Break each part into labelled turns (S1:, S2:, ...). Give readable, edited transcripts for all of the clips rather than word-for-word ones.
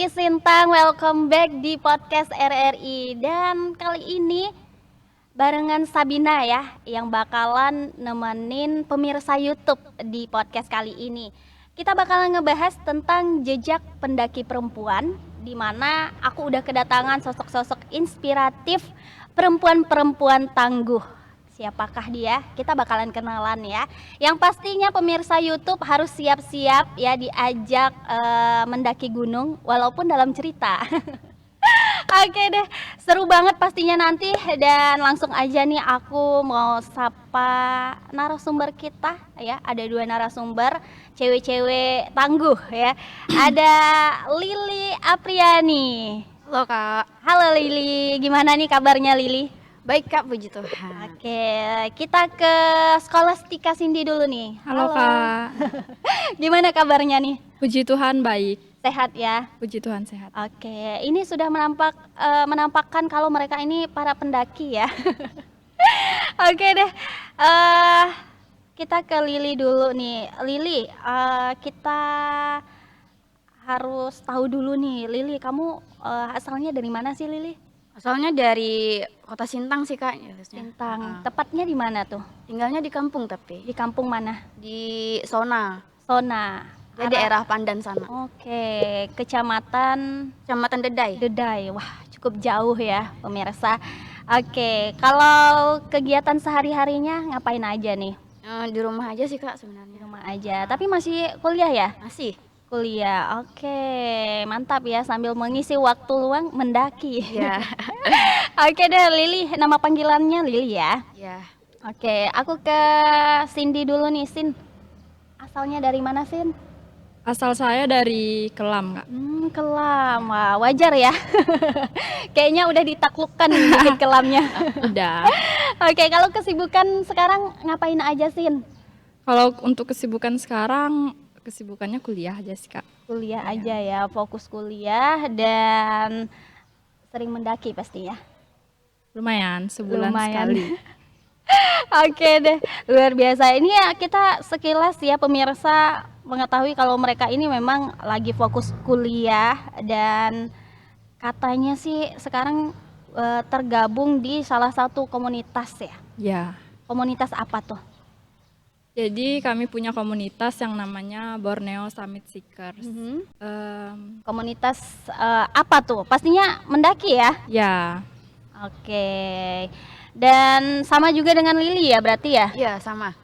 S1: RRI Sintang, welcome back di podcast RRI. Dan kali ini barengan Sabina ya, yang bakalan nemenin pemirsa YouTube di podcast kali ini. Kita bakalan ngebahas tentang jejak pendaki perempuan, di mana aku udah kedatangan sosok-sosok inspiratif perempuan-perempuan tangguh. Siapakah dia? Kita bakalan kenalan ya. Yang pastinya pemirsa YouTube harus siap-siap ya diajak mendaki gunung walaupun dalam cerita. Oke deh, seru banget pastinya nanti, dan langsung aja nih aku mau sapa narasumber kita ya. Ada 2 narasumber, cewek-cewek tangguh ya. Ada Lili Apriani.
S2: Halo Kak.
S1: Halo Lili, gimana nih kabarnya Lili?
S2: Baik Kak, puji Tuhan.
S1: Oke, kita ke Skolastika Cindy dulu nih.
S2: Halo Kak.
S1: Gimana kabarnya nih?
S2: Puji Tuhan baik.
S1: Sehat ya?
S2: Puji Tuhan sehat.
S1: Oke, ini sudah menampakkan kalau mereka ini para pendaki ya. Oke deh, kita ke Lili dulu nih. Lili, kita harus tahu dulu nih, Lili, kamu asalnya dari mana sih Lili?
S2: Asalnya dari Kota Sintang sih Kak.
S1: Sintang. Tepatnya di mana tuh?
S2: Tinggalnya di kampung tapi.
S1: Di kampung mana?
S2: Di Sona.
S1: Sona.
S2: Di daerah Pandan sana.
S1: Oke, Kecamatan
S2: Dedai.
S1: Dedai. Wah, cukup jauh ya pemirsa. Oke, kalau kegiatan sehari-harinya ngapain aja nih?
S2: Di rumah aja sih Kak
S1: Di
S2: sebenarnya.
S1: rumah aja. Tapi masih kuliah ya?
S2: Masih.
S1: Kuliah. Oke, mantap ya, sambil mengisi waktu luang mendaki.
S2: Ya.
S1: Oke deh, Lili, nama panggilannya Lili ya.
S2: Ya.
S1: Oke, aku ke Cindy dulu nih, Sin. Asalnya dari mana, Sin?
S2: Asal saya dari Kelam Kak.
S1: Kelam. Wah, wajar ya. Kayaknya udah ditaklukkan nih bikin kelamnya.
S2: Udah.
S1: Oke, kalau kesibukan sekarang ngapain aja, Sin?
S2: Kalau untuk kesibukan sekarang, kesibukannya kuliah aja sih Kak.
S1: Kuliah aja ya, fokus kuliah dan sering mendaki pastinya.
S2: Lumayan, sebulan sekali.
S1: Oke deh, luar biasa. Ini ya kita sekilas ya pemirsa mengetahui kalau mereka ini memang lagi fokus kuliah, dan katanya sih sekarang tergabung di salah satu komunitas ya.
S2: Ya.
S1: Komunitas apa tuh?
S2: Jadi kami punya komunitas yang namanya Borneo Summit Seekers.
S1: Komunitas apa tuh? Pastinya mendaki ya?
S2: Ya.
S1: Oke. Dan sama juga dengan Lili ya berarti ya?
S2: Iya, sama.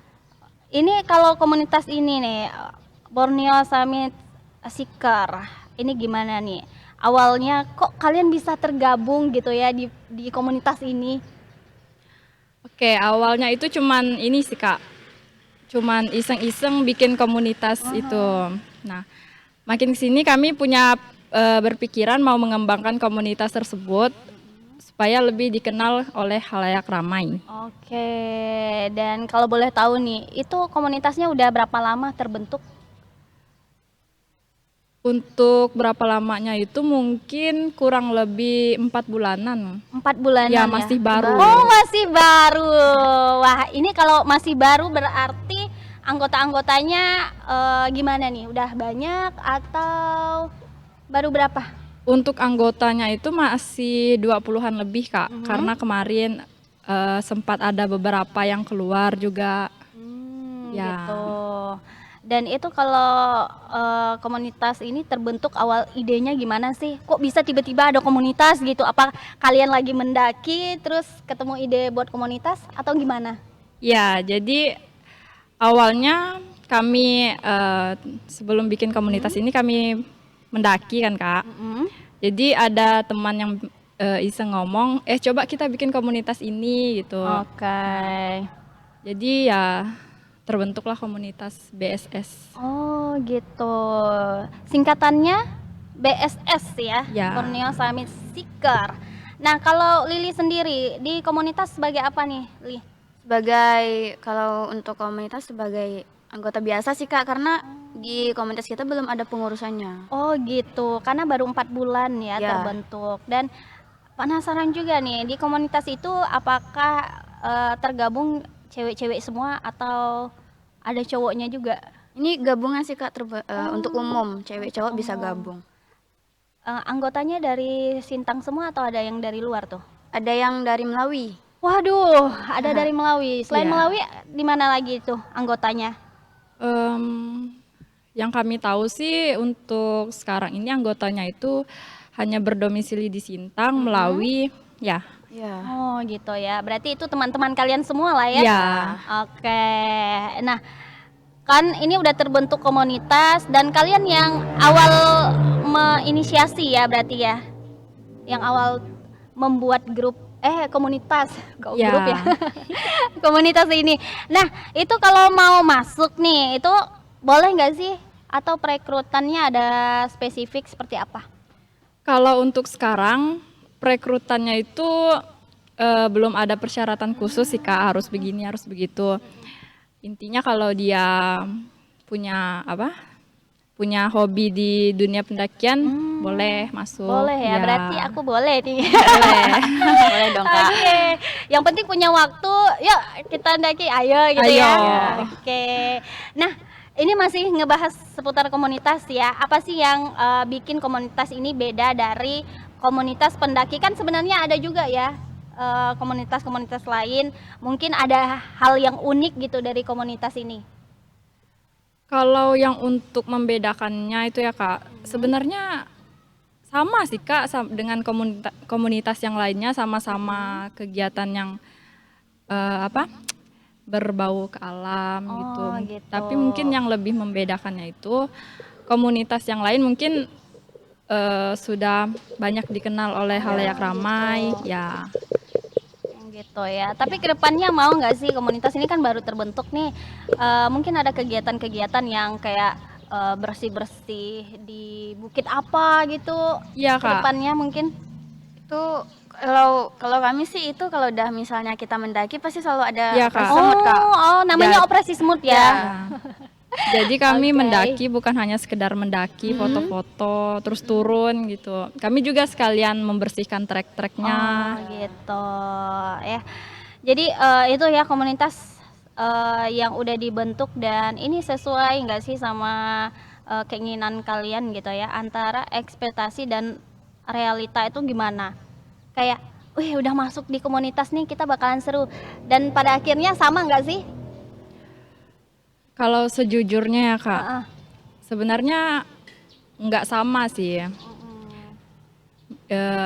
S1: Ini kalau komunitas ini nih, Borneo Summit Seeker, ini gimana nih? Awalnya kok kalian bisa tergabung gitu ya di komunitas ini?
S2: Oke, awalnya itu cuman ini sih Kak. Cuman iseng-iseng bikin komunitas itu. Nah, makin kesini kami punya berpikiran mau mengembangkan komunitas tersebut supaya lebih dikenal oleh khalayak ramai.
S1: Oke, dan kalau boleh tahu nih, itu komunitasnya udah berapa lama terbentuk?
S2: Untuk berapa lamanya itu mungkin kurang lebih 4 bulanan.
S1: 4 bulanan
S2: Ya,
S1: ya?
S2: masih baru.
S1: Oh, masih baru. Wah, ini kalau masih baru berarti anggota-anggotanya gimana nih? Udah banyak atau baru berapa?
S2: Untuk anggotanya itu masih 20-an lebih Kak. Karena kemarin sempat ada beberapa yang keluar juga. Ya.
S1: Gitu. Dan itu kalau komunitas ini terbentuk, awal idenya gimana sih? Kok bisa tiba-tiba ada komunitas gitu? Apa kalian lagi mendaki terus ketemu ide buat komunitas atau gimana?
S2: Ya, jadi awalnya kami sebelum bikin komunitas ini kami mendaki kan Kak. Jadi ada teman yang iseng ngomong, coba kita bikin komunitas ini gitu.
S1: Oke.
S2: Jadi ya terbentuklah komunitas BSS.
S1: Oh gitu. Singkatannya BSS ya,
S2: Ya.
S1: Borneo Summit Seeker. Nah, kalau Lili sendiri di komunitas sebagai apa nih, Li?
S2: Kalau untuk komunitas sebagai anggota biasa sih Kak, karena di komunitas kita belum ada pengurusannya.
S1: Oh gitu, karena baru 4 bulan ya
S2: Ya.
S1: terbentuk. Dan penasaran juga nih, di komunitas itu apakah tergabung cewek-cewek semua atau ada cowoknya juga?
S2: Ini gabungan sih Kak, untuk umum, cewek cowok bisa gabung.
S1: anggotanya dari Sintang semua atau ada yang dari luar tuh?
S3: Ada yang dari Melawi.
S1: Waduh, ada dari Melawi. Selain
S2: Iya.
S1: Melawi, di mana lagi tuh anggotanya?
S2: Yang kami tahu sih untuk sekarang ini anggotanya itu hanya berdomisili di Sintang, Melawi, ya.
S3: Ya.
S1: Oh gitu ya. Berarti itu teman-teman kalian semua lah ya?
S2: Ya.
S1: Oke. Nah, kan ini udah terbentuk komunitas dan kalian yang awal menginisiasi ya berarti ya? Yang awal membuat komunitas, kok
S2: Ya.
S1: grup ya? Komunitas ini. Nah, itu kalau mau masuk nih, itu boleh nggak sih? Atau perekrutannya ada spesifik seperti apa?
S2: Kalau untuk sekarang perekrutannya itu belum ada persyaratan khusus sih Kak, harus begini, harus begitu. Intinya kalau dia punya punya hobi di dunia pendakian, boleh masuk.
S1: Boleh ya, berarti aku boleh nih.
S2: boleh.
S3: Boleh dong, Kak.
S1: Oke, yang penting punya waktu, yuk kita ndaki, ayo gitu
S2: Ayo.
S1: ya. Oke, nah ini masih ngebahas seputar komunitas ya. Apa sih yang bikin komunitas ini beda dari komunitas pendaki? Kan sebenarnya ada juga ya komunitas-komunitas lain. Mungkin ada hal yang unik gitu dari komunitas ini.
S2: Kalau yang untuk membedakannya itu ya Kak, sebenarnya sama sih Kak dengan komunitas yang lainnya, sama-sama kegiatan yang berbau ke alam gitu.
S1: Gitu.
S2: Tapi mungkin yang lebih membedakannya itu komunitas yang lain mungkin sudah banyak dikenal oleh halayak ramai, ya.
S1: Gitu ya. Tapi kedepannya mau nggak sih komunitas ini kan baru terbentuk nih, mungkin ada kegiatan-kegiatan yang kayak bersih-bersih di bukit apa gitu.
S2: Iya Kak.
S1: Kedepannya mungkin.
S3: Itu kalau kami sih itu kalau udah misalnya kita mendaki pasti selalu ada
S2: Iya,
S3: operasi
S2: Kak.
S3: semut, Kak.
S1: Namanya
S2: Ya.
S1: operasi semut ya.
S3: Ya.
S2: Jadi kami
S1: Oke.
S2: mendaki bukan hanya sekedar mendaki, foto-foto, terus turun gitu. Kami juga sekalian membersihkan trek-treknya.
S1: Gitu ya. Jadi itu ya komunitas yang udah dibentuk dan ini sesuai nggak sih sama keinginan kalian gitu ya, antara ekspektasi dan realita itu gimana? Kayak, wih udah masuk di komunitas nih kita bakalan seru, dan pada akhirnya sama nggak sih?
S2: Kalau sejujurnya ya Kak,
S1: Heeh.
S2: sebenarnya nggak sama sih.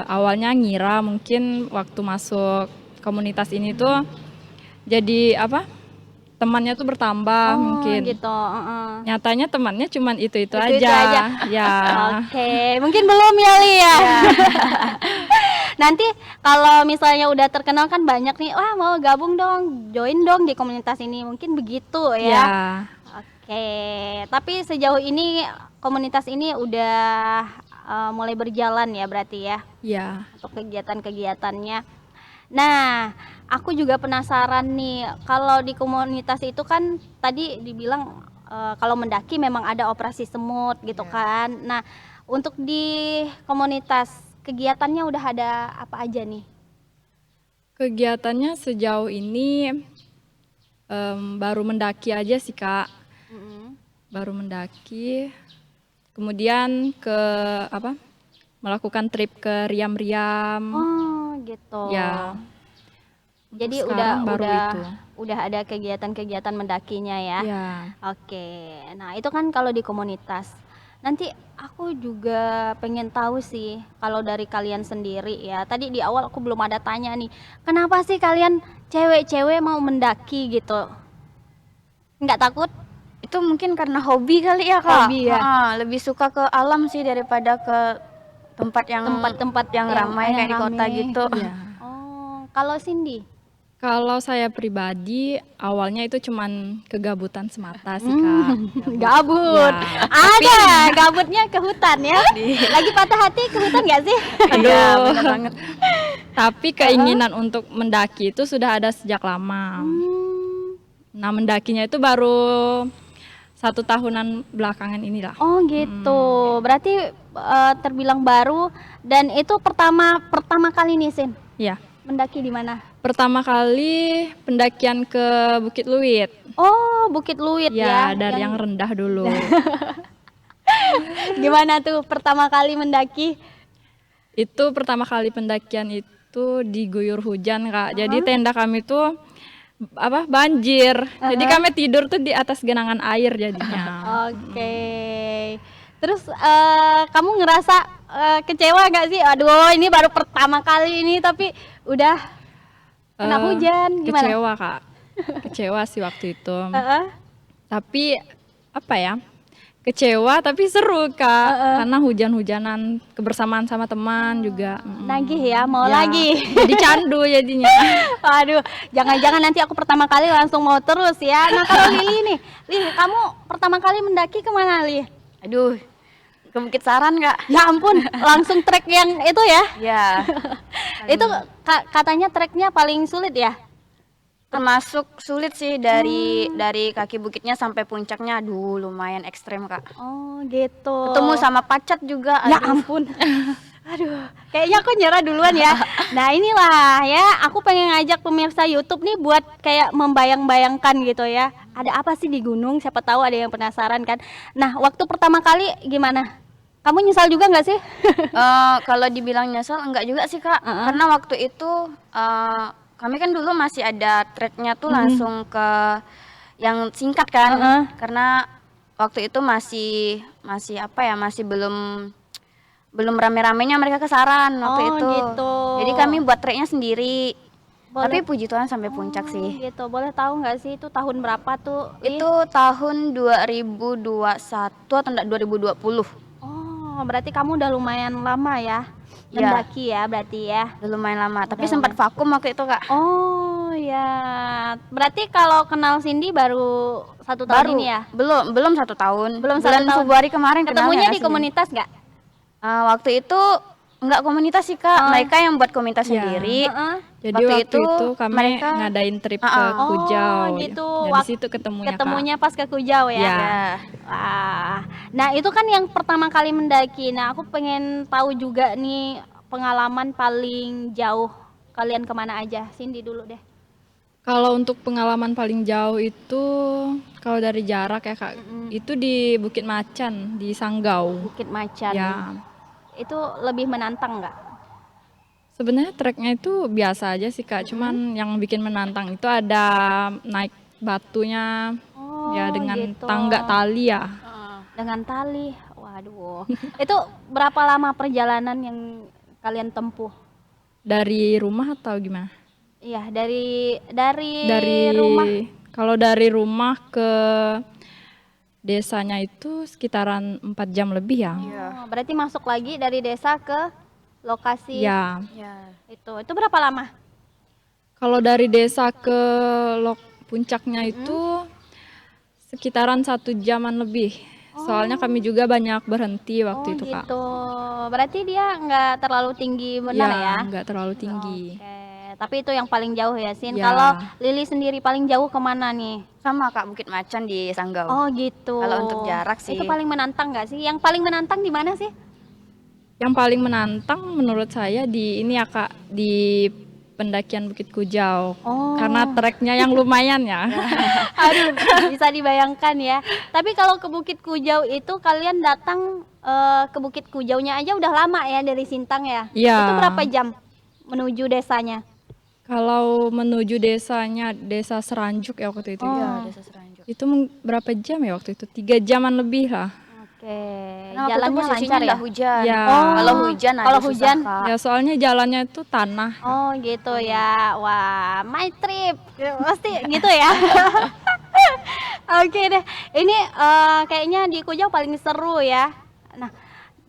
S2: Awalnya ngira mungkin waktu masuk komunitas ini tuh jadi temannya tuh bertambah mungkin.
S1: Gitu.
S2: Nyatanya temannya cuman itu
S1: Itu-itu
S2: aja.
S1: aja.
S2: Ya.
S1: Oke, mungkin belum ya Li ya. Nanti kalau misalnya udah terkenal kan banyak nih, wah mau gabung dong, join dong di komunitas ini, mungkin begitu ya.
S2: Ya.
S1: Oke, tapi sejauh ini komunitas ini udah mulai berjalan ya berarti ya
S2: Ya.
S1: untuk kegiatan-kegiatannya. Nah, aku juga penasaran nih, kalau di komunitas itu kan tadi dibilang kalau mendaki memang ada operasi semut gitu kan. Nah, untuk di komunitas kegiatannya udah ada apa aja nih?
S2: Kegiatannya sejauh ini baru mendaki aja sih Kak. Baru mendaki. Kemudian melakukan trip ke Riam-Riam.
S1: Oh, gitu.
S2: Ya.
S1: Jadi
S2: Sekarang baru itu.
S1: udah ada kegiatan-kegiatan mendakinya ya.
S2: Ya.
S1: Oke. Nah, itu kan kalau di komunitas. Nanti aku juga pengen tahu sih kalau dari kalian sendiri ya. Tadi di awal aku belum ada tanya nih. Kenapa sih kalian cewek-cewek mau mendaki gitu? Nggak takut?
S3: Itu mungkin karena hobi kali ya, Kak.
S1: Hobi ya?
S3: Lebih suka ke alam sih daripada ke tempat-tempat yang ramai kayak di kota
S1: rame.
S3: gitu.
S2: Ya.
S1: Oh, kalau Cindy?
S2: Kalau saya pribadi awalnya itu cuman kegabutan semata sih Kak.
S1: Gabut.
S2: Ya.
S1: Ada gabutnya ke hutan ya. Lagi patah hati ke hutan nggak sih?
S3: Iya, benar banget.
S2: Tapi keinginan untuk mendaki itu sudah ada sejak lama. Nah, mendakinya itu baru 1 tahunan belakangan inilah.
S1: Oh gitu. Berarti terbilang baru dan itu pertama kali nih Sin.
S2: Ya.
S1: Mendaki di mana?
S2: Pertama kali pendakian ke Bukit Luit.
S1: Oh, Bukit Luit ya.
S2: Ya, dari yang rendah dulu.
S1: Gimana tuh pertama kali mendaki?
S2: Itu pertama kali pendakian itu diguyur hujan, Kak. Jadi tenda kami tuh banjir. Jadi kami tidur tuh di atas genangan air jadinya.
S1: Oke. Terus kamu ngerasa kecewa nggak sih? Aduh, ini baru pertama kali ini tapi udah kena hujan. Gimana?
S2: Kecewa, Kak. Kecewa sih waktu itu.
S1: Heeh.
S2: Tapi apa ya? Kecewa tapi seru, Kak. Karena hujan-hujanan kebersamaan sama teman juga.
S1: Nagih ya, mau
S2: Ya,
S1: lagi.
S2: Jadi candu jadinya.
S1: Waduh, jangan-jangan nanti aku pertama kali langsung mau terus ya. Nah kalau Lili nih, Lili kamu pertama kali mendaki kemana Li?
S3: Aduh, ke Bukit Saran Kak.
S1: Ya ampun, langsung trek yang itu ya?
S3: Ya,
S1: Itu katanya treknya paling sulit ya?
S3: termasuk sulit sih dari kaki bukitnya sampai puncaknya. Aduh, lumayan ekstrem Kak.
S1: Oh gitu.
S3: Ketemu sama pacat juga.
S1: Ya
S3: Aduh.
S1: ampun. Aduh, kayaknya aku nyerah duluan ya. Nah inilah ya, aku pengen ngajak pemirsa YouTube nih buat kayak membayang-bayangkan gitu ya. Ada apa sih di gunung? Siapa tahu ada yang penasaran kan. Nah waktu pertama kali gimana? Kamu nyesal juga nggak sih?
S3: Kalau dibilang nyesel enggak juga sih Kak. Karena waktu itu kami kan dulu masih ada treknya tuh langsung ke yang singkat kan. Karena waktu itu masih apa ya, masih belum rame-ramenya mereka ke Saran waktu itu.
S1: Gitu.
S3: Jadi kami buat treknya sendiri.
S1: Boleh.
S3: Tapi puji Tuhan sampai puncak sih.
S1: Gitu. Boleh tahu nggak sih itu tahun berapa tuh?
S3: Itu tahun 2021 atau enggak 2020.
S1: Oh, berarti kamu udah lumayan lama ya mendaki ya berarti ya.
S3: Udah lumayan lama, tapi sempat vakum waktu itu Kak.
S1: Oh ya, berarti kalau kenal Cindy baru 1 tahun ini ya?
S3: Belum 1 tahun.
S1: Belum 1
S3: Bulan
S1: tahun.
S3: Februari kemarin
S1: Ketemunya
S3: kenalnya
S1: di
S3: aslinya.
S1: komunitas nggak?
S3: Waktu itu enggak komunitas sih Kak, mereka yang buat komunitas
S2: Ya.
S3: sendiri.
S2: Jadi
S3: Waktu
S2: waktu,
S3: itu
S2: itu kami
S3: mereka-
S2: ngadain trip ke Kujau.
S1: Oh, gitu.
S2: Dari situ ketemunya,
S1: Ketemunya pas ke Kujau ya?
S2: Ya.
S1: Wah, nah itu kan yang pertama kali mendaki. Nah aku pengen tahu juga nih pengalaman paling jauh kalian kemana aja? Cindy dulu deh.
S2: Kalau untuk pengalaman paling jauh itu kalau dari jarak ya, Kak, itu di Bukit Macan di Sanggau.
S1: Bukit Macan.
S2: Ya.
S1: Itu lebih menantang nggak?
S2: Sebenarnya treknya itu biasa aja sih, Kak. Cuman yang bikin menantang itu ada naik batunya
S1: Oh,
S2: ya dengan
S1: gitu.
S2: tangga tali ya.
S1: Dengan tali. Waduh. Itu berapa lama perjalanan yang kalian tempuh?
S2: Dari rumah atau gimana?
S1: Iya, dari
S2: Dari
S1: rumah.
S2: Kalau dari rumah ke desanya itu sekitaran 4 jam lebih ya.
S1: Oh, berarti masuk lagi dari desa ke lokasi
S2: Ya.
S3: Ya.
S1: itu berapa lama?
S2: Kalau dari desa ke puncaknya itu sekitaran 1 jaman lebih. Soalnya kami juga banyak berhenti waktu itu, Kak.
S1: Gitu. Berarti dia nggak terlalu tinggi benar ya?
S2: Nggak terlalu tinggi.
S1: Oke. Tapi itu yang paling jauh ya, Sin.
S2: Ya.
S1: Kalau Lili sendiri paling jauh kemana nih?
S3: Sama Kak, Bukit Macan di Sanggau.
S1: Oh gitu.
S3: Kalau untuk jarak sih.
S1: Itu paling menantang nggak sih? Yang paling menantang di mana sih?
S2: Yang paling menantang menurut saya di ini ya, Kak, di pendakian Bukit Kujau.
S1: Oh.
S2: Karena treknya yang lumayan ya.
S1: Aduh, bisa dibayangkan ya. Tapi kalau ke Bukit Kujau itu kalian datang ke Bukit Kujaunya aja udah lama ya dari Sintang ya?
S2: Iya.
S1: Itu berapa jam menuju desanya?
S2: Kalau menuju desanya, desa Seranjuk ya waktu itu.
S3: Iya, Desa Seranjuk.
S2: Itu berapa jam ya waktu itu? 3 jaman lebih lah.
S1: Oke.
S3: Nah, waktu itu
S1: Jalannya
S3: posisinya
S1: lancar ya?
S3: nggak hujan.
S2: Ya.
S3: Kalau hujan
S1: Kalau
S3: agak susah,
S1: hujan?
S3: Kak.
S2: Ya soalnya jalannya itu tanah.
S1: Oh gitu ya. Wah, my trip. Pasti gitu ya. Oke deh. Ini kayaknya di Kujau paling seru ya. Nah,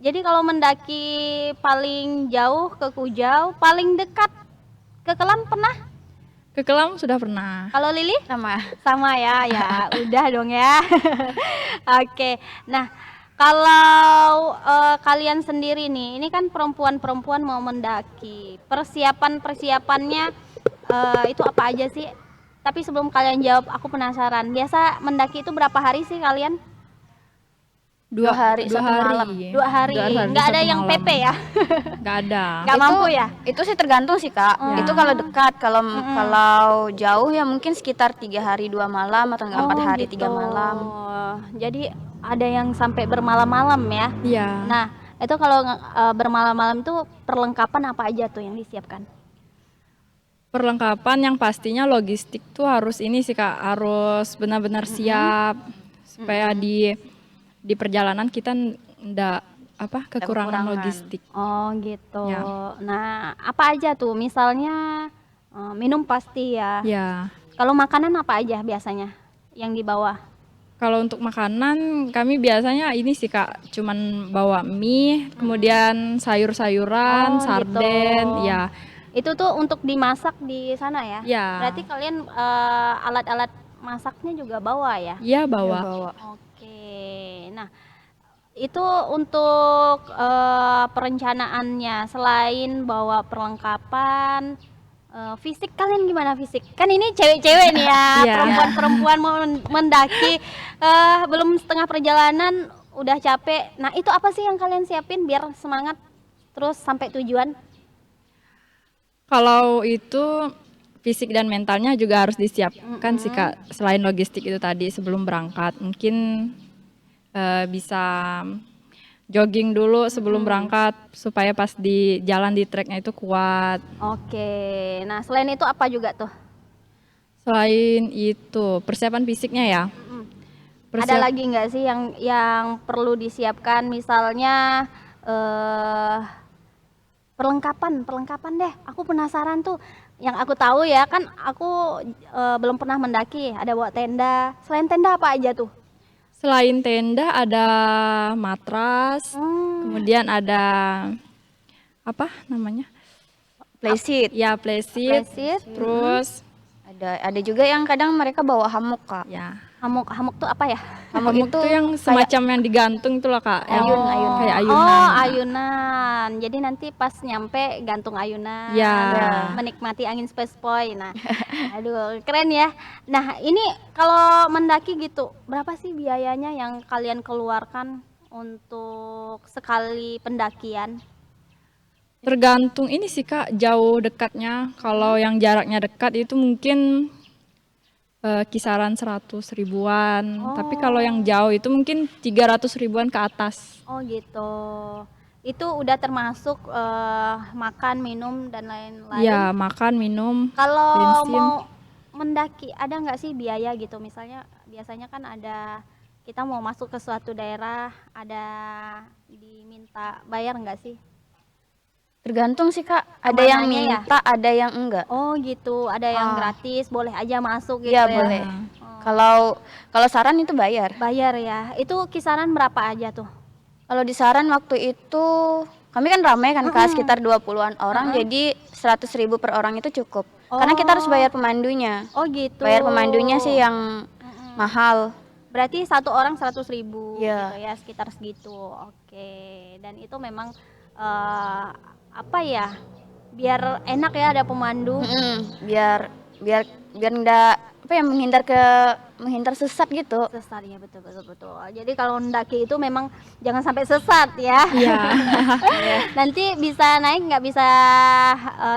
S1: jadi kalau mendaki paling jauh ke Kujau, paling dekat ke Kelam pernah?
S2: Ke Kelam sudah pernah.
S1: Kalau Lili?
S3: Sama.
S1: Sama ya. Ya, udah dong ya. Oke. Nah, kalau kalian sendiri nih, ini kan perempuan-perempuan mau mendaki. Persiapannya itu apa aja sih? Tapi sebelum kalian jawab, aku penasaran. Biasa mendaki itu berapa hari sih kalian?
S3: 2 hari, 1 malam.
S1: 2 hari. Nggak ada
S2: 1
S1: yang
S2: malam.
S1: PP ya?
S2: Nggak ada.
S1: Nggak mampu ya?
S3: Itu sih tergantung sih Kak. Itu kalau dekat, kalau jauh ya mungkin sekitar 3 hari 2 malam atau enggak 4 hari 3 malam.
S1: Jadi ada yang sampai bermalam-malam ya.
S2: Iya.
S1: Nah, itu kalau bermalam-malam tuh perlengkapan apa aja tuh yang disiapkan?
S2: Perlengkapan yang pastinya logistik tuh harus ini sih Kak, harus benar-benar siap supaya di perjalanan kita ndak kekurangan logistik.
S1: Oh gitu.
S2: Ya.
S1: Nah, apa aja tuh? Misalnya minum pasti ya.
S2: Ya.
S1: Kalau makanan apa aja biasanya yang dibawa?
S2: Kalau untuk makanan kami biasanya ini sih Kak, cuman bawa mie, kemudian sayur-sayuran,
S1: Oh,
S2: sarden,
S1: gitu.
S2: ya.
S1: Itu tuh untuk dimasak di sana ya?
S2: Ya.
S1: Berarti kalian alat-alat masaknya juga bawa ya?
S2: Iya bawa.
S1: Oke. Nah, itu untuk perencanaannya selain bawa perlengkapan fisik, kalian gimana fisik? Kan ini cewek-cewek nih ya,
S2: Iya.
S1: perempuan-perempuan mau mendaki belum setengah perjalanan udah capek. Nah, itu apa sih yang kalian siapin biar semangat terus sampai tujuan?
S2: Kalau itu fisik dan mentalnya juga harus disiapkan sih Kak. Selain logistik itu tadi sebelum berangkat, mungkin bisa jogging dulu sebelum berangkat supaya pas di jalan di treknya itu kuat.
S1: Oke. Nah, selain itu apa juga tuh?
S2: Selain itu persiapan fisiknya ya.
S1: Ada lagi nggak sih yang perlu disiapkan? Misalnya perlengkapan deh. Aku penasaran tuh. Yang aku tahu ya kan aku belum pernah mendaki. Ada bawa tenda. Selain tenda apa aja tuh?
S2: Selain tenda ada matras, kemudian ada apa namanya?
S3: Playseat.
S2: Ya playseat.
S1: Playseat.
S2: Terus
S3: Ada juga yang kadang mereka bawa hammock, Kak.
S2: ya
S1: Hammock tuh apa ya?
S2: hammock itu yang semacam yang digantung itu lah Kak, yang
S3: Ayun-ayun.
S2: kayak ayunan.
S1: Oh, ayunan. Jadi nanti pas nyampe gantung ayunan.
S2: Ya.
S1: Menikmati angin sepoi-sepoi. Nah, aduh, keren ya. Nah, ini kalau mendaki gitu, berapa sih biayanya yang kalian keluarkan untuk sekali pendakian?
S2: Tergantung ini sih Kak, jauh dekatnya. Kalau yang jaraknya dekat itu mungkin kisaran 100 ribuan. Tapi kalau yang jauh itu mungkin 300 ribuan ke atas.
S1: Oh, gitu. Itu udah termasuk makan, minum dan lain-lain.
S2: Ya, makan, minum,
S1: Kalau
S2: bensin.
S1: mau mendaki, ada nggak sih biaya gitu? Misalnya biasanya kan ada kita mau masuk ke suatu daerah, ada diminta bayar nggak sih?
S3: Tergantung sih, Kak. Ada yang
S1: Amanahnya ya?
S3: minta, ada yang enggak.
S1: Oh gitu, ada yang gratis, boleh aja masuk gitu
S3: Iya,
S1: ya?
S3: boleh. Kalau saran itu bayar.
S1: Bayar ya. Itu kisaran berapa aja tuh?
S3: Kalau di saran waktu itu kami kan ramai kan Kak, sekitar 20-an orang, jadi 100 ribu per orang itu cukup. Karena kita harus bayar pemandunya.
S1: Oh gitu.
S3: Bayar pemandunya sih yang mahal.
S1: Berarti satu orang 100.000
S3: Iya.
S1: gitu ya, sekitar segitu. Oke. Dan itu memang apa ya? Biar enak ya ada pemandu.
S3: Biar enggak menghindar sesat gitu.
S1: Sesat ya, betul. Jadi kalau mendaki itu memang jangan sampai sesat ya.
S2: Iya.
S1: Nanti bisa naik nggak bisa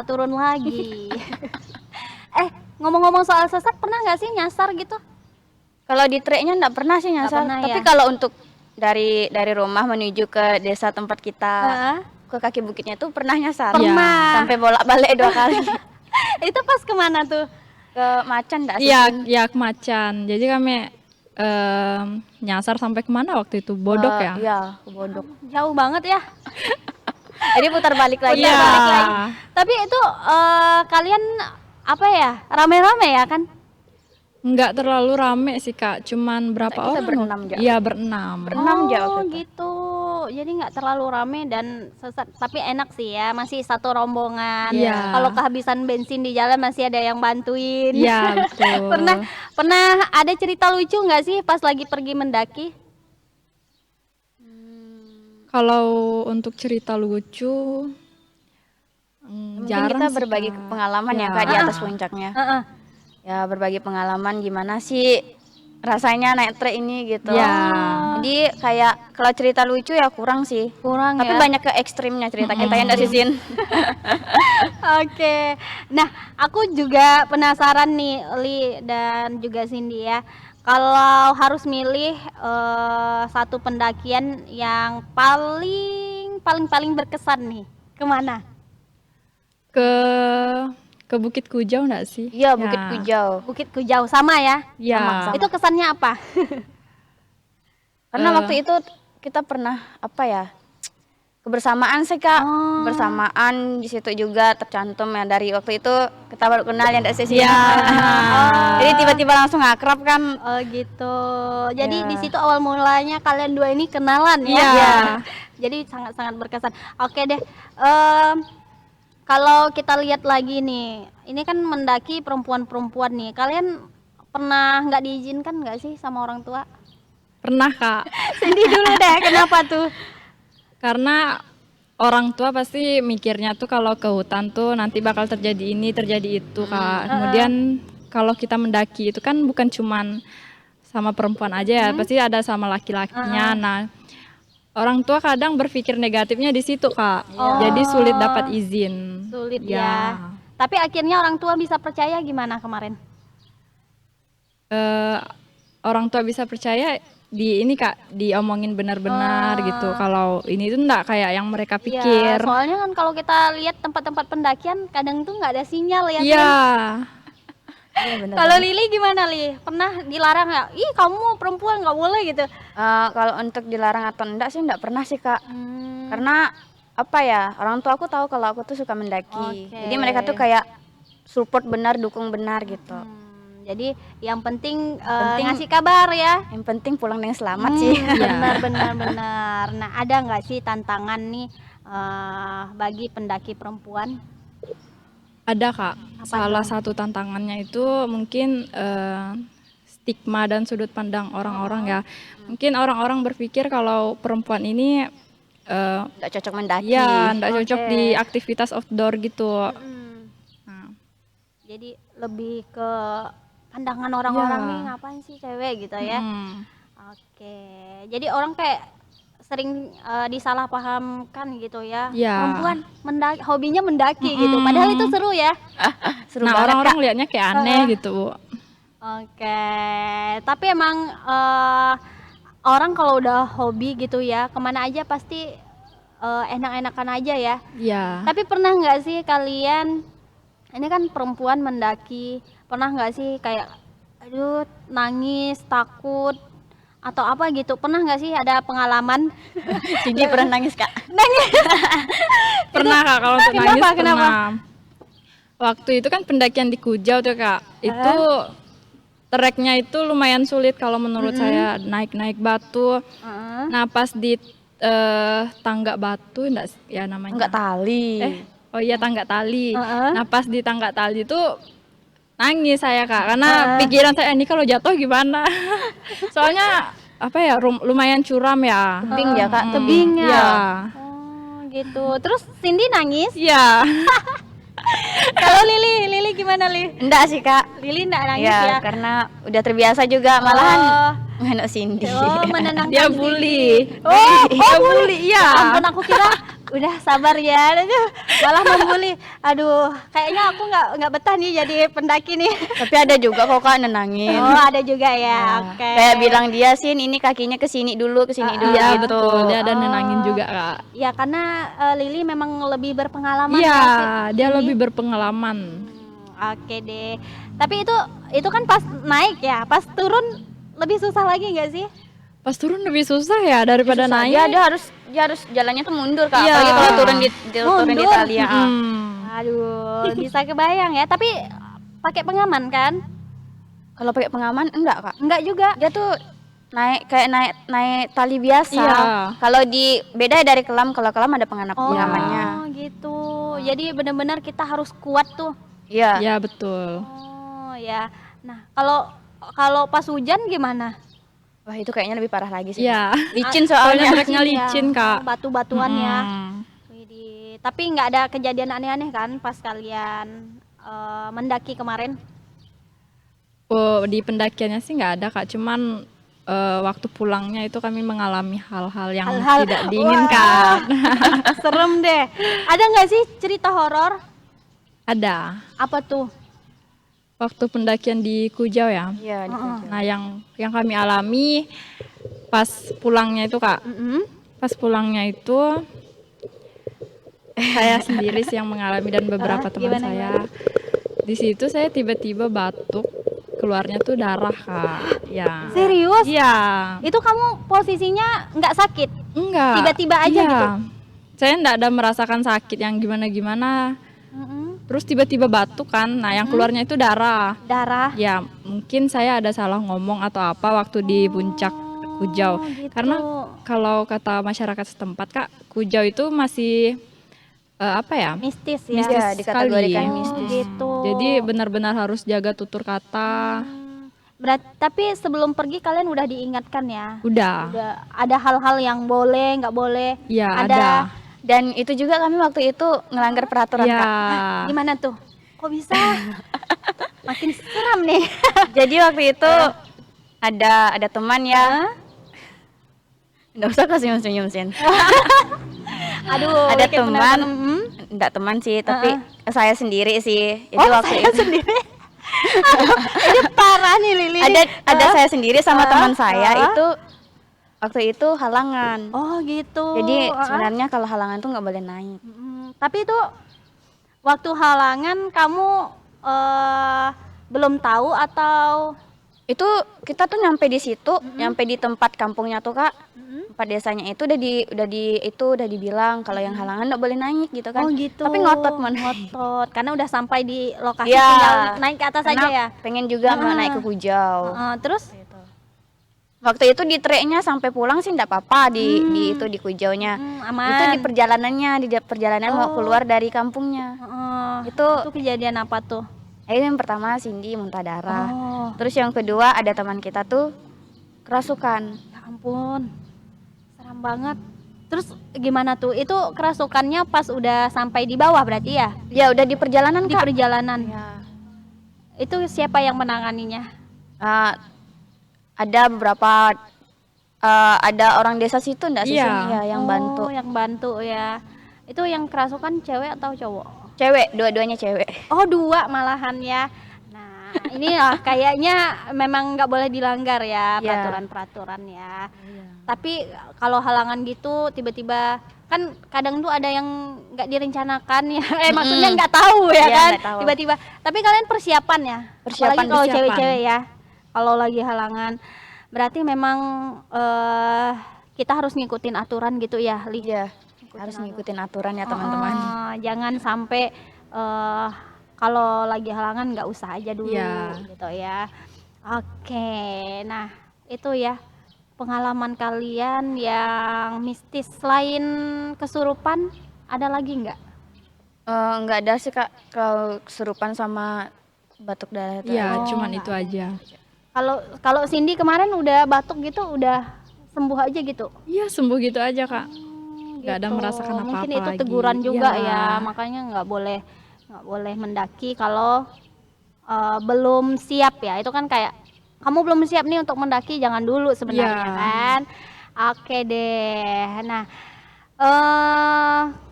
S1: turun lagi. Ngomong-ngomong soal sesat, pernah nggak sih nyasar gitu?
S3: Kalau di treknya enggak pernah sih nyasar.
S1: pernah
S3: Tapi
S1: ya?
S3: kalau untuk dari rumah menuju ke desa tempat kita
S1: Heeh.
S3: ke kaki bukitnya tuh pernah nyasar.
S1: Pernah.
S3: Sampai bolak-balik 2 kali.
S1: Itu pas kemana tuh?
S3: Ke Macan enggak sih?
S2: Iya, ke Macan. Jadi kami nyasar sampai kemana waktu itu? Bodok ya?
S3: Iya, ke Bodok.
S1: Jauh banget ya.
S3: Jadi putar balik lagi.
S2: Iya.
S1: Balik lagi. Tapi itu kalian apa ya? Rame-rame ya kan?
S2: Enggak terlalu rame sih Kak, cuman berapa
S3: Kita
S2: orang?
S3: berenam aja.
S2: Iya, berenam.
S3: Berenam aja waktu
S1: Oh
S3: itu.
S1: gitu. Jadi nggak terlalu rame dan sesat, tapi enak sih ya. Masih satu rombongan.
S2: Iya.
S1: Kalau kehabisan bensin di jalan masih ada yang bantuin.
S2: Iya, betul.
S1: Pernah ada cerita lucu nggak sih pas lagi pergi mendaki?
S2: Kalau untuk cerita lucu
S3: Mungkin
S2: jarang
S3: kita
S2: sih,
S3: berbagi
S2: Kak.
S3: pengalaman ya
S2: Iya.
S3: Kak di atas puncaknya.
S1: Heeh.
S3: Ya berbagi pengalaman gimana sih rasanya naik trek ini gitu.
S2: Iya.
S3: Jadi kayak kalau cerita lucu ya kurang sih.
S1: Kurang
S3: Tapi
S1: ya.
S3: banyak ke ekstrimnya cerita kita yang enggak Sisin.
S1: Oke. Nah, aku juga penasaran nih, Li dan juga Cindy ya. Kalau harus milih satu pendakian yang paling berkesan nih, kemana?
S2: Ke Bukit Kujau enggak sih?
S3: Iya, Bukit Kujau.
S1: Bukit Kujau sama ya?
S2: Ya.
S3: Sama.
S1: Itu kesannya apa?
S3: Karena waktu itu kita pernah kebersamaan sih Kak. Bersamaan di situ juga tercantum ya, dari waktu itu kita baru kenal ya Ndak sih.
S2: Iya.
S3: Jadi tiba-tiba langsung akrab kan.
S1: Oh gitu. Jadi
S3: Ya.
S1: di situ awal mulanya kalian dua ini kenalan ya?
S2: Iya.
S1: Jadi sangat-sangat berkesan. Oke deh. Kalau kita lihat lagi nih, ini kan mendaki perempuan-perempuan nih. Kalian pernah nggak diizinkan nggak sih sama orang tua?
S2: Pernah Kak.
S1: Cindy dulu deh, kenapa tuh?
S2: Karena orang tua pasti mikirnya tuh kalau ke hutan tuh nanti bakal terjadi ini, terjadi itu Kak. Kemudian kalau kita mendaki itu kan bukan cuman sama perempuan aja ya, pasti ada sama laki-lakinya. Nah, orang tua kadang berpikir negatifnya di situ Kak. Jadi sulit dapat izin.
S1: Sulit ya. Tapi akhirnya orang tua bisa percaya gimana kemarin?
S2: Orang tua bisa percaya di ini Kak, diomongin benar-benar gitu. Kalau ini tuh enggak kayak yang mereka pikir.
S1: Iya, soalnya kan kalau kita lihat tempat-tempat pendakian kadang tuh nggak ada sinyal ya.
S2: Iya.
S1: Kalau Lili gimana Li? Pernah dilarang nggak? Ih kamu perempuan nggak boleh gitu.
S3: Kalau untuk dilarang atau enggak sih enggak pernah sih Kak. Karena orang tua aku tahu kalau aku tuh suka mendaki.
S1: Oke.
S3: Jadi mereka tuh kayak support benar, dukung benar gitu.
S1: Jadi yang penting, ngasih kabar ya.
S3: Yang penting pulang dengan selamat sih.
S1: Benar. Nah ada nggak sih tantangan nih bagi pendaki perempuan?
S2: Ada Kak. Salah satu tantangannya itu mungkin stigma dan sudut pandang orang-orang ya. Mungkin orang-orang berpikir kalau perempuan ini
S3: Enggak cocok mendaki.
S2: ya enggak cocok di aktivitas outdoor gitu. Nah,
S1: Jadi lebih ke pandangan orang-orang
S2: Iya.
S1: nih ngapain sih cewek gitu ya.
S2: hmm.
S1: Oke, jadi orang kayak sering disalahpahamkan gitu ya.
S2: Iya.
S1: Perempuan hobinya mendaki gitu. Padahal itu seru ya.
S3: Seru
S2: Nah,
S3: banget
S2: orang-orang lihatnya kayak aneh gitu, Bu.
S1: Oke, tapi emang orang kalau udah hobi gitu ya, kemana aja pasti enak-enakan aja ya.
S2: Iya.
S1: Tapi pernah nggak sih kalian, ini kan perempuan mendaki, pernah nggak sih kayak, aduh nangis, takut, atau apa gitu? Pernah nggak sih ada pengalaman?
S3: Cindy pernah nangis Kak.
S2: Pernah Kak, kalau untuk nangis
S1: Kenapa?
S2: pernah. Waktu itu kan pendakian di Kujau tuh Kak. Itu treknya itu lumayan sulit kalau menurut saya, naik-naik batu. Nah, pas di tangga batu enggak ya namanya?
S3: Enggak tali.
S2: Oh iya, tangga tali. Nah, pas di tangga tali itu nangis saya Kak, karena pikiran saya ini kalau jatuh gimana. Soalnya lumayan curam ya.
S3: Tebing ya Kak,
S1: Tebing ya?
S2: Iya.
S1: Oh gitu. Terus Cindy nangis?
S2: Iya.
S1: Kalau Lili gimana Li?
S3: Enggak sih Kak.
S1: Lili enggak nangis
S3: Ya,
S1: ya?
S3: karena udah terbiasa juga malahan nganuk Cindy.
S1: Menenangkan
S2: Dia
S1: Cindy.
S2: bully.
S1: Oh bully,
S2: iya.
S1: Ampun aku kira udah sabar ya, aduh, malah membuli. Aduh, kayaknya aku nggak betah nih jadi pendaki nih.
S3: Tapi ada juga kok Kak nenangin.
S1: Oh ada juga ya, oke.
S3: Kayak bilang dia Sin, ini kakinya ke sini dulu dulu
S2: Iya
S3: gitu.
S2: betul, dia ada nenangin juga Kak.
S1: Ya karena Lili memang lebih berpengalaman.
S2: Iya,
S1: ya, Sih,
S2: dia
S1: Cindy.
S2: lebih berpengalaman.
S1: Oke deh. Tapi itu kan pas naik ya, pas turun lebih susah lagi nggak sih?
S2: Pas turun lebih susah ya daripada
S3: Susah.
S2: naik.
S3: Dia harus jalannya tuh mundur Kak.
S2: Iya.
S3: Apalagi kalau turun di
S1: Mundur?
S3: tali ya.
S1: Aduh, bisa kebayang ya. Tapi pakai pengaman kan?
S3: Kalau pakai pengaman enggak Kak.
S1: Enggak juga.
S3: Dia tuh naik tali biasa.
S2: Iya.
S3: Kalau beda dari kelam, kalau kelam ada pengamannya.
S1: Oh gitu. Jadi benar-benar kita harus kuat tuh.
S3: Iya.
S2: Ya betul.
S1: Oh ya. Nah kalau pas hujan gimana?
S3: Wah, itu kayaknya lebih parah lagi sih.
S2: Iya.
S3: Licin
S2: Soalnya
S3: soalnya.
S2: treknya licin Kak.
S1: Batu-batuannya.
S2: Hmm.
S1: Widih. Tapi nggak ada kejadian aneh-aneh kan pas kalian mendaki kemarin?
S2: Oh, di pendakiannya sih nggak ada Kak, cuman waktu pulangnya itu kami mengalami hal-hal yang tidak diinginkan.
S1: Serem deh. Ada nggak sih cerita horor?
S2: Ada.
S1: Apa tuh?
S2: waktu pendakian di Kujau ya.
S3: Iya, di Kujau.
S2: Nah, yang kami alami pas pulangnya itu Kak, pas pulangnya itu saya sendiri sih yang mengalami dan beberapa teman
S1: gimana,
S2: saya. Di situ saya tiba-tiba batuk, keluarnya tuh darah Kak. Ya.
S1: Serius?
S2: Iya.
S1: Itu kamu posisinya nggak sakit?
S2: Enggak.
S1: Tiba-tiba aja
S2: Iya.
S1: gitu?
S2: Saya enggak ada merasakan sakit yang gimana-gimana. Terus tiba-tiba batuk kan. Nah, yang keluarnya itu darah.
S1: Darah?
S2: Ya, mungkin saya ada salah ngomong atau apa waktu di puncak Kujau.
S1: gitu.
S2: Karena kalau kata masyarakat setempat Kak, Kujau itu masih apa ya?
S1: Mistis ya?
S2: Mistis
S3: Iya, dikategorikan
S2: sekali.
S3: mistis.
S1: Gitu.
S2: Jadi benar-benar harus jaga tutur kata.
S1: Tapi sebelum pergi kalian udah diingatkan ya?
S2: Udah.
S1: Udah ada hal-hal yang boleh, nggak boleh?
S2: Ya, ada.
S3: Dan itu juga kami waktu itu ngelanggar peraturan
S2: Ya.
S3: Kak.
S1: Gimana tuh? Kok bisa? Makin seram nih.
S3: Jadi waktu itu ada teman ya. Nggak usah kok senyum-senyum Sin.
S1: Aduh,
S3: Ada
S1: bikin
S3: teman,
S1: penasaran.
S3: enggak teman sih, tapi saya sendiri sih. Jadi
S1: Oh,
S3: waktu
S1: saya
S3: itu
S1: sendiri. Ini parah nih Lili.
S3: ada saya sendiri sama teman saya
S1: ah.
S3: itu waktu itu halangan.
S1: Oh gitu.
S3: Jadi sebenarnya kalau halangan tuh nggak boleh naik.
S1: Tapi itu waktu halangan kamu belum tahu atau
S3: Itu kita tuh nyampe di situ, nyampe di tempat kampungnya tuh Kak. Tempat desanya itu udah dibilang kalau yang halangan nggak boleh naik gitu kan.
S1: Oh gitu.
S3: Tapi ngotot
S1: ngotot karena udah sampai di lokasi
S3: Ya,
S1: tinggal naik ke atas
S3: karena
S1: aja ya.
S3: pengen juga mau naik ke Kujau.
S1: Terus
S3: Waktu itu di treknya sampai pulang sih enggak apa-apa di itu di Kujaunya.
S1: aman.
S3: Itu di perjalanan mau keluar dari kampungnya.
S1: Itu kejadian apa tuh?
S3: Itu yang pertama Cindy muntah darah.
S1: Oh,
S3: Terus yang kedua ada teman kita tuh kerasukan.
S1: ya ampun. Seram banget. Terus gimana tuh? Itu kerasukannya pas udah sampai di bawah berarti ya?
S3: Ya udah di perjalanan
S1: Di
S3: Kak.
S1: perjalanan.
S3: Ya.
S1: Itu siapa yang menanganinya?
S3: Ada beberapa ada orang desa situ enggak sih
S2: Iya.
S3: Sin? Ya, yang bantu.
S1: Oh, yang bantu ya. Itu yang kerasukan cewek atau cowok?
S3: Cewek, dua-duanya cewek.
S1: Oh, dua malahan ya. Nah, ini kayaknya memang nggak boleh dilanggar ya
S3: Iya.
S1: peraturan-peraturan ya. Tapi kalau halangan gitu tiba-tiba kan kadang tuh ada yang nggak direncanakan ya. Maksudnya nggak tahu ya
S3: Iya,
S1: kan.
S3: nggak tahu.
S1: Tiba-tiba. Tapi kalian persiapan ya.
S3: Persiapan,
S1: Apalagi kalau
S2: persiapan.
S1: cewek-cewek ya. Kalau lagi halangan berarti memang kita harus ngikutin aturan gitu ya, Li.
S3: Iya. Harus ngikutin aturan ya teman-teman.
S1: Jangan sampai kalau lagi halangan nggak usah aja dulu
S2: Iya.
S1: gitu ya. Oke, nah itu ya pengalaman kalian yang mistis. Selain kesurupan ada lagi nggak?
S3: Nggak ada sih Kak kalau kesurupan sama batuk darah itu.
S2: Iya, cuman itu aja.
S1: Kalau Cindy kemarin udah batuk gitu udah sembuh aja gitu.
S2: Iya, sembuh gitu aja Kak. Nggak ada
S1: Gitu.
S2: merasakan apa-apa
S1: Mungkin itu
S2: lagi.
S1: teguran juga
S2: Iya.
S1: ya, makanya nggak boleh mendaki kalau belum siap ya. Itu kan kayak kamu belum siap nih untuk mendaki, jangan dulu sebenarnya
S2: Iya.
S1: kan. Oke deh. Nah,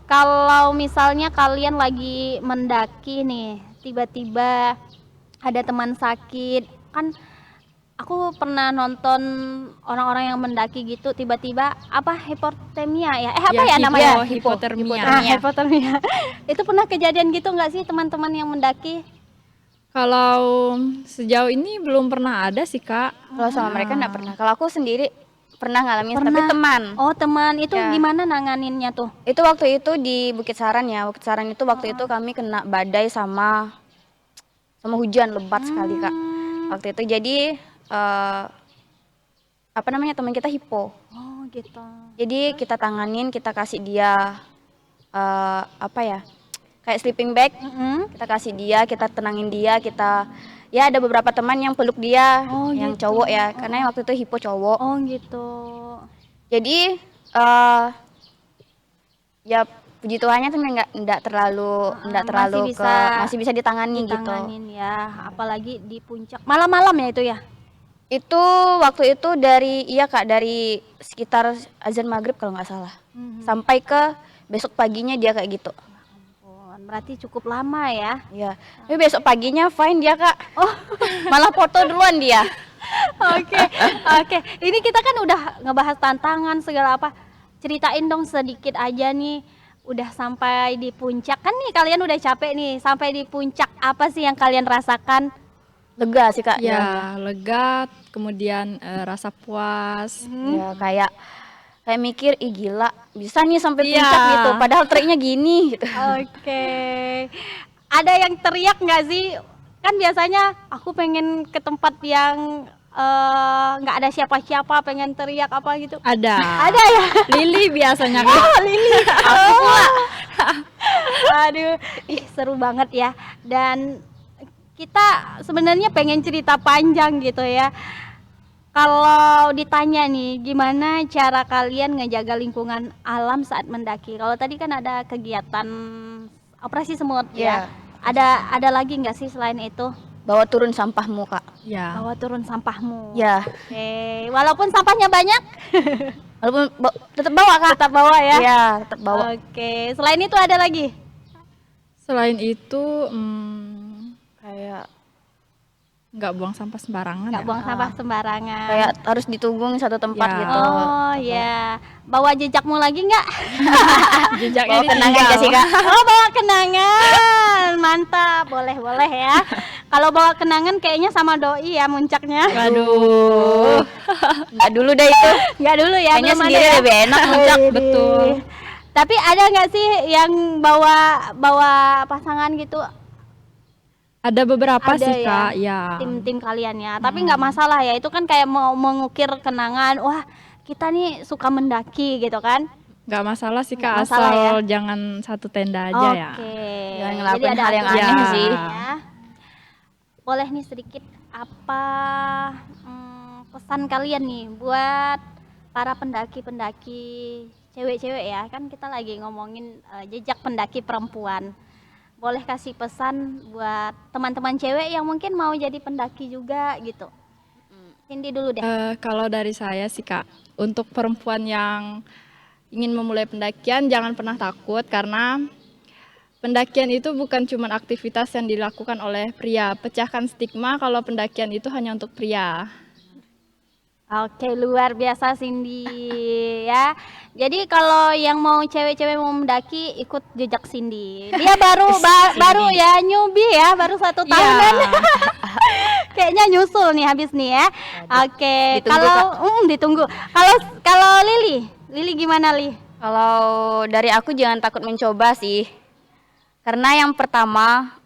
S1: kalau misalnya kalian lagi mendaki nih, tiba-tiba ada teman sakit, kan aku pernah nonton orang-orang yang mendaki gitu tiba-tiba hipotermia ya apa
S2: Ya,
S1: ya namanya
S2: hipotermia.
S1: hipotermia itu pernah kejadian gitu nggak sih teman-teman yang mendaki?
S2: Kalau sejauh ini belum pernah ada sih Kak.
S3: Kalau sama mereka nggak pernah. Kalau aku sendiri pernah ngalamin, tapi
S1: Pernah.
S3: teman.
S1: Oh teman itu
S3: Ya.
S1: gimana nanganinnya tuh?
S3: Itu waktu itu di Bukit Saran ya. Bukit Saran itu waktu itu kami kena badai sama hujan lebat sekali Kak. Waktu itu jadi apa namanya teman kita hipo.
S1: Oh gitu.
S3: Jadi kita tanganin, kita kasih dia apa ya? Kayak sleeping bag. Kita kasih dia, kita tenangin dia, kita ya ada beberapa teman yang peluk dia,
S1: Oh,
S3: yang
S1: gitu.
S3: cowok ya, karena yang waktu itu hipo cowok.
S1: Oh gitu.
S3: Jadi ya puji Tuhannya tuh nggak terlalu masih bisa ditangani gitu.
S1: Ditanganin ya, apalagi di puncak malam-malam ya itu ya.
S3: Itu waktu itu dari dari sekitar azan maghrib kalau nggak salah, sampai ke besok paginya dia kayak gitu.
S1: berarti cukup lama ya.
S3: Ya, tapi besok paginya fine dia Kak.
S1: Oh,
S3: Malah foto duluan dia.
S1: oke, oke. Ini kita kan udah ngebahas tantangan segala apa. Ceritain dong sedikit aja nih, udah sampai di puncak kan nih, kalian udah capek nih, sampai di puncak apa sih yang kalian rasakan?
S3: Lega sih Kak.
S2: Ya, lega, kemudian rasa puas.
S3: Ya kayak mikir, ih gila, bisa nih sampai
S2: Iya.
S3: puncak gitu. Padahal treknya gini gitu.
S1: Oke. Ada yang teriak nggak sih? Kan biasanya aku pengen ke tempat yang nggak ada siapa-siapa, pengen teriak apa gitu.
S2: Ada.
S1: Ada ya?
S2: Lili biasanya Kak.
S1: Oh, Lili. Oh. Aduh, ih seru banget ya. Dan kita sebenarnya pengen cerita panjang gitu ya. Kalau ditanya nih, gimana cara kalian ngejaga lingkungan alam saat mendaki? Kalau tadi kan ada kegiatan operasi semut ya.
S3: Iya.
S1: Ada lagi nggak sih selain itu?
S3: Bawa turun sampahmu Kak.
S2: Ya.
S1: Bawa turun sampahmu.
S3: Ya,
S1: Oke, walaupun sampahnya banyak,
S3: walaupun tetap bawa Kak.
S1: tetap bawa ya.
S3: Iya, tetap bawa.
S1: Oke, selain itu ada lagi?
S2: Selain itu
S3: Kayak
S2: nggak buang sampah sembarangan
S1: Nggak
S2: ya.
S1: buang sampah sembarangan.
S3: kayak harus ditunggu di satu tempat
S2: Ya.
S3: gitu.
S1: Oh ya, bawa jejakmu lagi nggak?
S2: Jejaknya
S3: Bawa kenangan
S2: ditinggal.
S3: gak sih Kak?
S1: Oh bawa kenangan, mantap, boleh boleh ya. Kalau bawa kenangan kayaknya sama doi ya muncaknya.
S2: Waduh.
S3: Nggak dulu deh itu.
S1: Nggak dulu ya,
S3: Kayaknya
S1: belum ada
S3: sendiri
S1: ya.
S3: lebih enak muncak.
S1: Widih.
S2: Betul.
S1: Tapi ada nggak sih yang bawa pasangan gitu?
S2: Ada beberapa
S1: Ada
S2: sih
S1: ya,
S2: Kak, ya.
S1: tim-tim kalian ya. Tapi nggak masalah ya, itu kan kayak mau mengukir kenangan. Wah, kita nih suka mendaki gitu kan?
S2: Nggak masalah sih
S1: Nggak
S2: Kak,
S1: masalah
S2: asal
S1: ya.
S2: jangan satu tenda aja ya.
S1: Oke.
S3: Jangan ngelakuin
S1: Jadi ada
S3: hal yang
S1: aturan
S2: aneh
S1: ya.
S2: sih.
S1: Boleh nih sedikit apa pesan kalian nih buat para pendaki-pendaki cewek-cewek ya. Kan kita lagi ngomongin jejak pendaki perempuan. Boleh kasih pesan buat teman-teman cewek yang mungkin mau jadi pendaki juga gitu. Cindy dulu deh.
S2: Kalau dari saya sih Kak, untuk perempuan yang ingin memulai pendakian jangan pernah takut karena pendakian itu bukan cuma aktivitas yang dilakukan oleh pria. Pecahkan stigma kalau pendakian itu hanya untuk pria.
S1: Oke, luar biasa Cindy ya. Jadi kalau yang mau cewek-cewek mau mendaki ikut jejak Cindy. Dia baru ya newbie ya, baru 1 tahunan. Kayaknya nyusul nih habis nih ya. Oke,
S3: Ditunggu,
S1: kalau ditunggu. Kalau Lili gimana Li?
S3: Kalau dari aku jangan takut mencoba sih. Karena yang pertama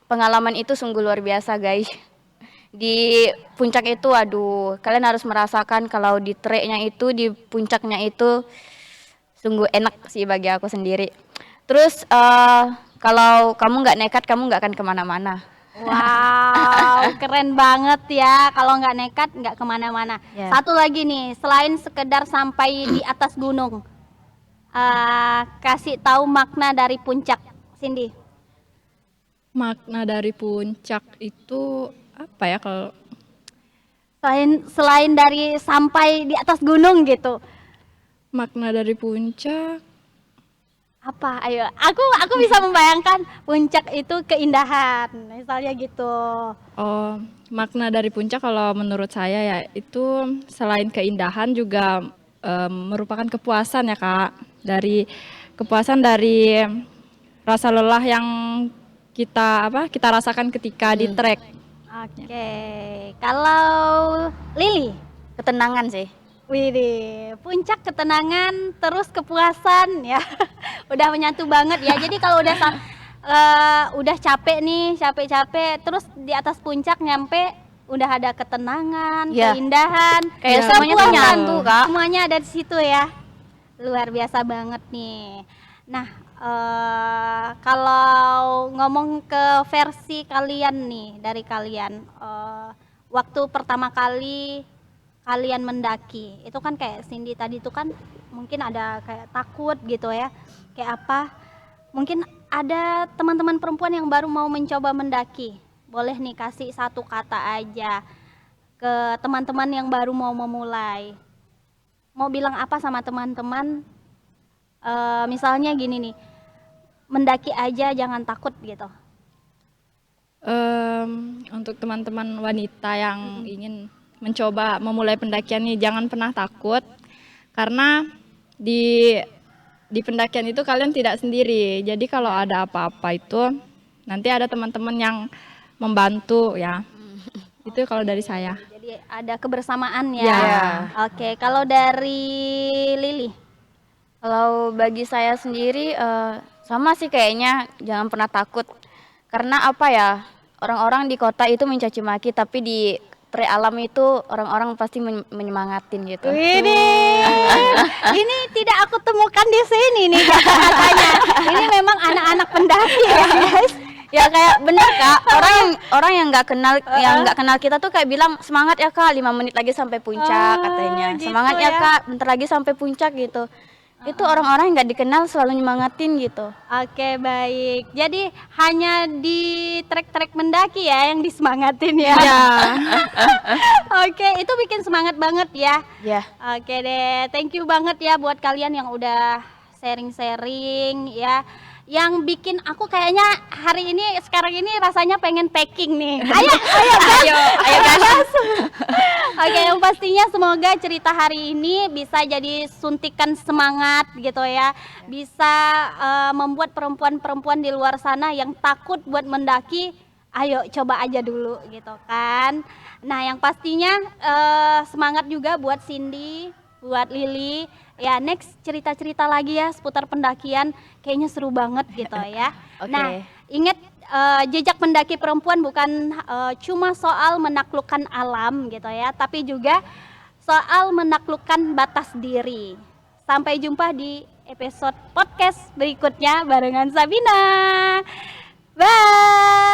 S3: pengalaman itu sungguh luar biasa guys. Di puncak itu aduh, kalian harus merasakan kalau di treknya itu, di puncaknya itu sungguh enak sih bagi aku sendiri. Terus kalau kamu nggak nekat, kamu nggak akan kemana-mana.
S1: Wow, keren banget ya. Kalau nggak nekat nggak kemana-mana.
S3: Ya.
S1: Satu lagi nih, selain sekedar sampai di atas gunung, kasih tahu makna dari puncak, Cindy.
S2: Makna dari puncak itu apa ya kalau
S1: Selain dari sampai di atas gunung gitu,
S2: makna dari puncak?
S1: apa? Ayo, aku bisa membayangkan puncak itu keindahan, misalnya gitu.
S2: Oh, makna dari puncak kalau menurut saya ya itu selain keindahan juga merupakan kepuasan ya Kak. Kepuasan dari rasa lelah yang kita rasakan ketika di trek.
S1: Oke, kalau Lili?
S3: Ketenangan sih.
S1: Widih, puncak ketenangan terus kepuasan ya. Udah menyatu banget ya. Jadi kalau udah capek nih, capek-capek terus di atas puncak nyampe udah ada ketenangan,
S3: Ya.
S1: keindahan,
S3: Kayak semuanya tuh
S1: kepuasan.
S3: nyatu, Kak.
S1: Semuanya ada di situ ya. Luar biasa banget nih. Nah, kalau ngomong ke versi kalian nih, dari kalian waktu pertama kali kalian mendaki itu kan kayak Cindy tadi tuh kan mungkin ada kayak takut gitu ya, kayak apa, mungkin ada teman-teman perempuan yang baru mau mencoba mendaki, boleh nih kasih satu kata aja ke teman-teman yang baru mau memulai, mau bilang apa sama teman-teman. Misalnya gini nih, mendaki aja jangan takut gitu?
S2: Untuk teman-teman wanita yang ingin mencoba memulai pendakian ini, jangan pernah takut, karena di pendakian itu kalian tidak sendiri. Jadi kalau ada apa-apa itu nanti ada teman-teman yang membantu ya. Itu kalau dari saya.
S1: Jadi ada kebersamaan ya.
S2: Ya.
S1: Oke, kalau dari Lili?
S3: Kalau bagi saya sendiri sama sih kayaknya, jangan pernah takut. Karena apa ya, orang-orang di kota itu mencaci maki, tapi di trek alam itu orang-orang pasti menyemangatin gitu.
S1: Ini tidak aku temukan di sini nih kata-katanya. Ini memang anak-anak pendaki ya guys.
S3: Ya kayak bener Kak, orang yang nggak kenal kita tuh kayak bilang semangat ya Kak, 5 menit lagi sampai puncak katanya.
S1: Gitu
S3: Semangat ya
S1: ya.
S3: Kak, bentar lagi sampai puncak gitu. Itu orang-orang yang nggak dikenal selalu nyemangatin gitu.
S1: Oke, baik. Jadi hanya di trek-trek mendaki ya yang disemangatin ya. Oke, itu bikin semangat banget ya.
S3: Ya.
S1: Oke deh, thank you banget ya buat kalian yang udah sharing-sharing ya. Yang bikin aku kayaknya sekarang ini rasanya pengen packing nih. Ayo guys. Oke, yang pastinya semoga cerita hari ini bisa jadi suntikan semangat gitu ya. Bisa membuat perempuan-perempuan di luar sana yang takut buat mendaki, ayo coba aja dulu gitu kan. Nah, yang pastinya semangat juga buat Cindy, buat Lili. Ya, next cerita-cerita lagi ya seputar pendakian, kayaknya seru banget gitu ya.
S3: Oke.
S1: Nah, ingat jejak pendaki perempuan bukan cuma soal menaklukkan alam gitu ya, tapi juga soal menaklukkan batas diri. Sampai jumpa di episode podcast berikutnya barengan Sabina. Bye.